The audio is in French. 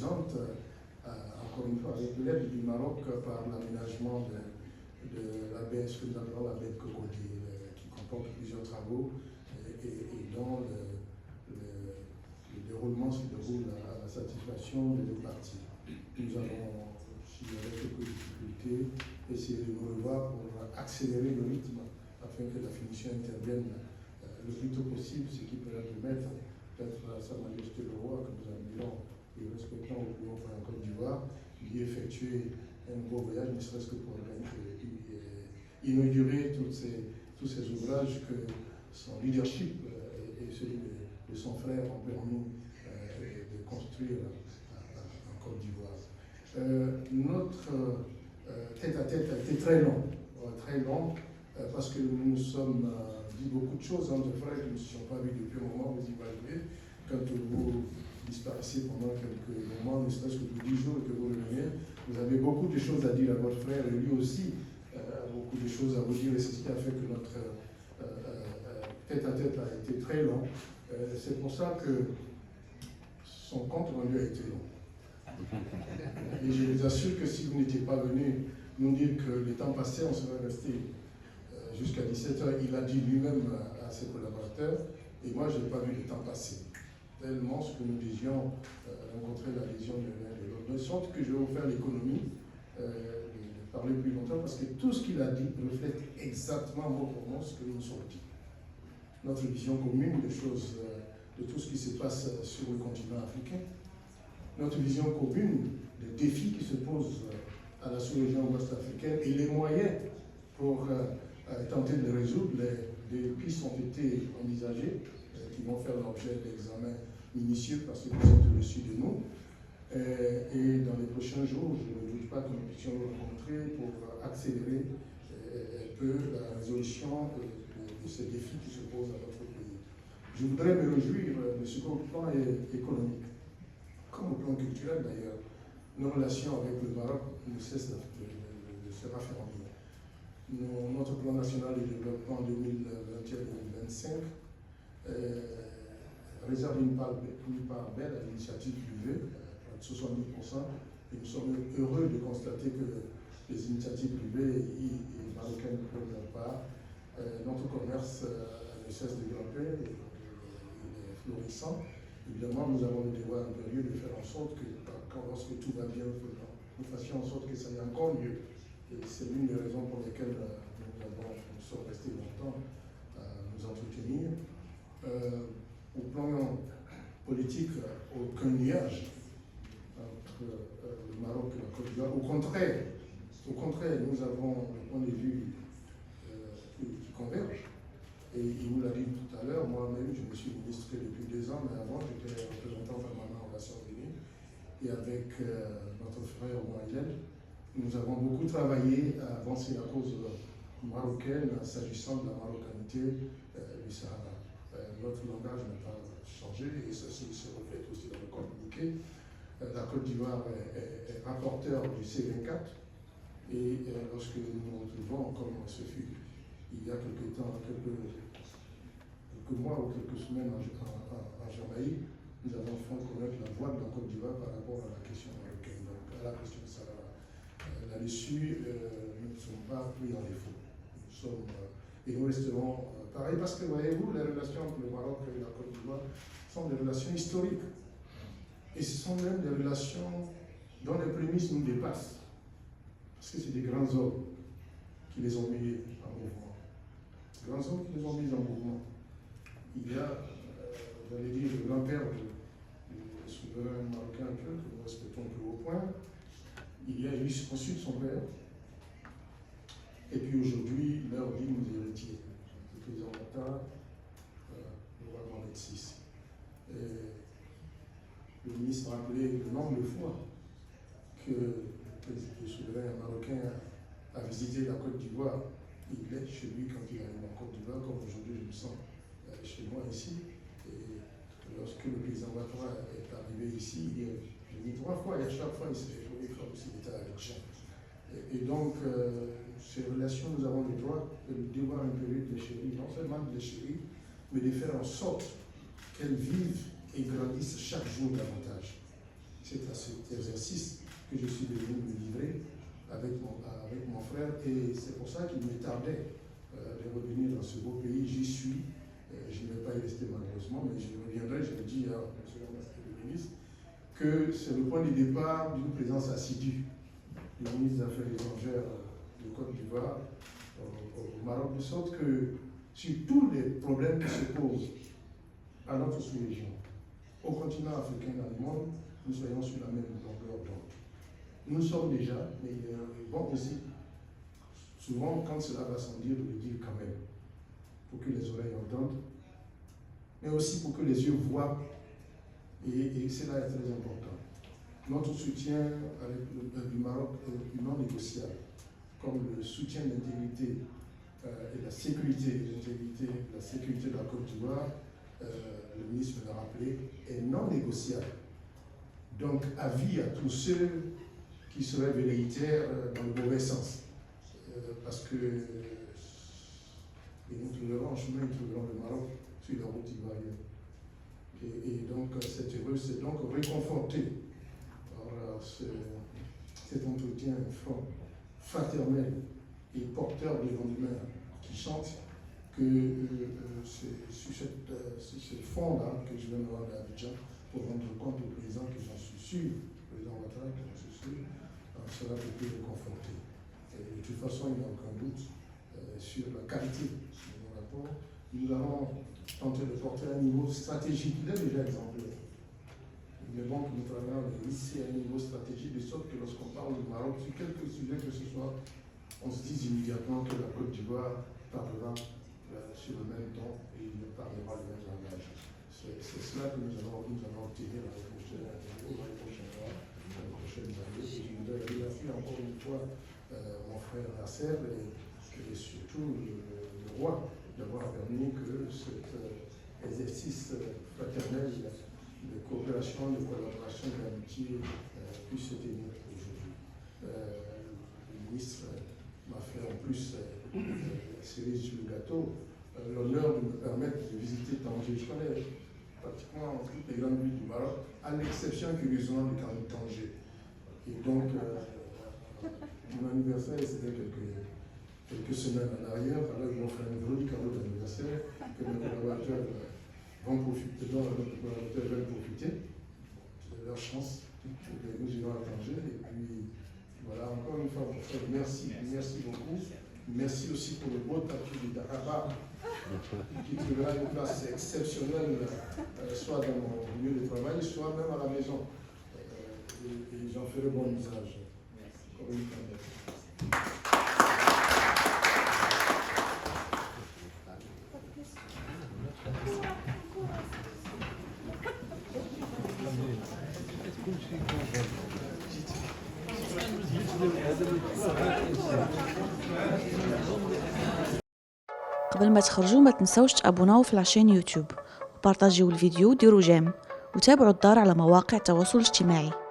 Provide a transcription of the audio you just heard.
satisfaisante, encore une fois, avec l'aide du Maroc par l'aménagement de la baie, ce que nous appelons la baie de Crocodile, qui comporte plusieurs travaux et dont le déroulement se déroule à la satisfaction des deux parties. Nous avons, s'il y avait quelques difficultés, essayé de nous revoir pour accélérer le rythme afin que la finition intervienne le plus tôt possible, ce qui pourrait permettre peut-être à Sa Majesté le Roi, que nous admirons et respectons au plus haut point en Côte d'Ivoire, d'y effectuer un beau voyage, ne serait-ce que pour inaugurer tous ces ouvrages que son leadership et celui de son frère ont permis de construire en Côte d'Ivoire. Notre tête-à-tête a été très long, parce que nous nous sommes dit beaucoup de choses entre frères qui ne se sont pas vus depuis un moment, vous imaginez, quand vous disparaissez pendant quelques moments, ne serait-ce que pour 10 jours et que vous reveniez, vous avez beaucoup de choses à dire à votre frère et lui aussi a beaucoup de choses à vous dire, et c'est ce qui a fait que notre tête-à-tête a été très long. C'est pour ça que son compte rendu a été long. Et je vous assure que si vous n'étiez pas venu nous dire que le temps passé, on serait resté jusqu'à 17h, il a dit lui-même à ses collaborateurs, et moi je n'ai pas vu le temps passer. Tellement ce que nous disions rencontrer l'adhésion de l'un et de l'autre. De sorte que je vais vous faire l'économie de parler plus longtemps, parce que tout ce qu'il a dit reflète exactement mot pour mot ce que nous nous sommes dit. Notre vision commune des choses, de tout ce qui se passe sur le continent africain, notre vision commune des défis qui se posent à la sous-région ouest-africaine et les moyens pour tenter de les résoudre. Des pistes ont été envisagées qui vont faire l'objet d'examens minutieux parce que vous êtes au-dessus de nous. Et dans les prochains jours, je ne doute pas que nous puissions nous rencontrer pour accélérer un peu la résolution de ces défis qui se posent à notre pays. Je voudrais me réjouir de ce qu'au plan économique, comme au plan culturel d'ailleurs, nos relations avec le Maroc ne cessent de se raffermir. Notre plan national de développement 2021-2025 réserve une part belle à l'initiative privée, à 70%, et nous sommes heureux de constater que les initiatives privées et marocaines prennent leur part. Notre commerce ne cesse de grimper, il est florissant. Évidemment, nous avons le devoir impérieux de faire en sorte que, lorsque tout va bien, nous fassions en sorte que ça aille encore mieux. Et c'est l'une des raisons pour lesquelles nous sommes restés longtemps à nous entretenir. Au plan politique, aucun nuage entre le Maroc et la Côte d'Ivoire. Au contraire, nous avons un point de vue qui converge. Et il nous l'a dit tout à l'heure, moi-même, je me suis ministre depuis 2 ans, mais avant, j'étais représentant permanent aux Nations Unies. Et avec notre frère Moïlen, nous avons beaucoup travaillé à avancer la cause marocaine s'agissant de la marocanité du Sahara. Notre langage n'a pas changé et ceci se reflète aussi dans le communiqué. La Côte d'Ivoire est rapporteur du C24 et lorsque nous nous retrouvons, comme ce fut il y a quelques temps, quelques mois ou quelques semaines en Jamaïque, nous avons fait connaître la voix de la Côte d'Ivoire par rapport à la question marocaine, donc à la question de Sahara. Là-dessus, nous ne sommes pas pris en défaut. Et nous resterons pareil parce que, voyez-vous, les relations entre le Maroc et la Côte d'Ivoire sont des relations historiques. Et ce sont même des relations dont les prémices nous dépassent. Parce que c'est des grands hommes qui les ont mis en mouvement. Des grands hommes qui les ont mis en mouvement. Il y a, j'allais dire, le grand-père du souverain marocain actuel, que nous respectons plus haut point. Il y a eu ensuite son père. Et puis aujourd'hui, leurs dignes héritiers. Le président Ouattara, le roi Mohamed VI. Le ministre a rappelé le nombre de fois que le souverain marocain a visité la Côte d'Ivoire. Il est chez lui quand il arrive en Côte d'Ivoire, comme aujourd'hui je me sens chez moi ici. Et lorsque le président Ouattara est arrivé ici, il est venu 3 fois et à chaque fois il s'est fait jouer comme s'il était avec Jean. Et donc, ces relations, nous avons le droit et le devoir impérieux de les chérir, non seulement de les chérir, mais de faire en sorte qu'elles vivent et grandissent chaque jour davantage. c'est à cet exercice que je suis devenu me livrer avec mon frère, et c'est pour ça qu'il me tardait de revenir dans ce beau pays. J'y suis, je ne vais pas y rester malheureusement, mais je reviendrai. Je le dis à M. le ministre que c'est le point de départ d'une présence assidue du ministre des Affaires étrangères de Côte d'Ivoire au Maroc, de sorte que sur tous les problèmes qui se posent à notre sous-région, au continent africain, dans le monde, nous soyons sur la même longueur d'onde. Nous sommes déjà, mais il est bon aussi, souvent quand cela va sans dire, de le dire quand même, pour que les oreilles entendent, mais aussi pour que les yeux voient, et cela est très important. Notre soutien avec du Maroc est non négociable, comme le soutien de l'intégrité et la sécurité de la Côte d'Ivoire, le ministre me l'a rappelé, est non négociable. Donc, avis à tous ceux qui seraient velléitaires dans le mauvais sens. Parce que nous trouverons en chemin, ils trouveront le Maroc sur la route ivoirienne. Et donc, c'est donc réconforté par cet entretien fraternel et porteur de lendemain qui chante que c'est sur ce fond-là que je vais me rendre à Abidjan pour rendre compte au président que j'en suis sûr, le président Ouattara, que j'en suis sûr, cela peut plus le conforter. Et de toute façon, il n'y a aucun doute sur la qualité de nos rapports. Nous allons tenter de porter un niveau stratégique. Il est déjà exemplaire. Il est bon que nous travaillons ici à un niveau stratégique, de sorte que lorsqu'on parle du Maroc, sur quelques sujets que ce soit, on se dise immédiatement que la Côte d'Ivoire parlera sur le même ton et il ne parlera le même langage. C'est cela que nous allons obtenir dans les prochaines années. Je voudrais remercier encore une fois mon frère Nasser et surtout le roi d'avoir permis que cet exercice fraternel de coopération, de collaboration et d'amitié puisse se tenir aujourd'hui. Le ministre m'a fait en plus cerise sur le gâteau l'honneur de me permettre de visiter Tanger. Je connais pratiquement toutes les grandes villes du Maroc, à l'exception curieusement de Tanger. Et donc, mon anniversaire, c'était quelques semaines en arrière, alors ils m'ont fait un joli cadeau d'anniversaire que mes collaborateurs vont profiter, dont mes collaborateurs veulent profiter. C'est leur chance. Nous irons à Tanger. Et puis, voilà, encore une fois, merci beaucoup. Merci aussi pour le beau tapis de Dakar, qui trouvera une place exceptionnelle, soit dans mon lieu de travail, soit même à la maison. Et j'en ferai bon usage. قبل ما تخرجوا ما تنسوش تابوناو في العشان يوتيوب وبارطاجيو الفيديو وديروا جيم وتابعوا الدار على مواقع التواصل الاجتماعي.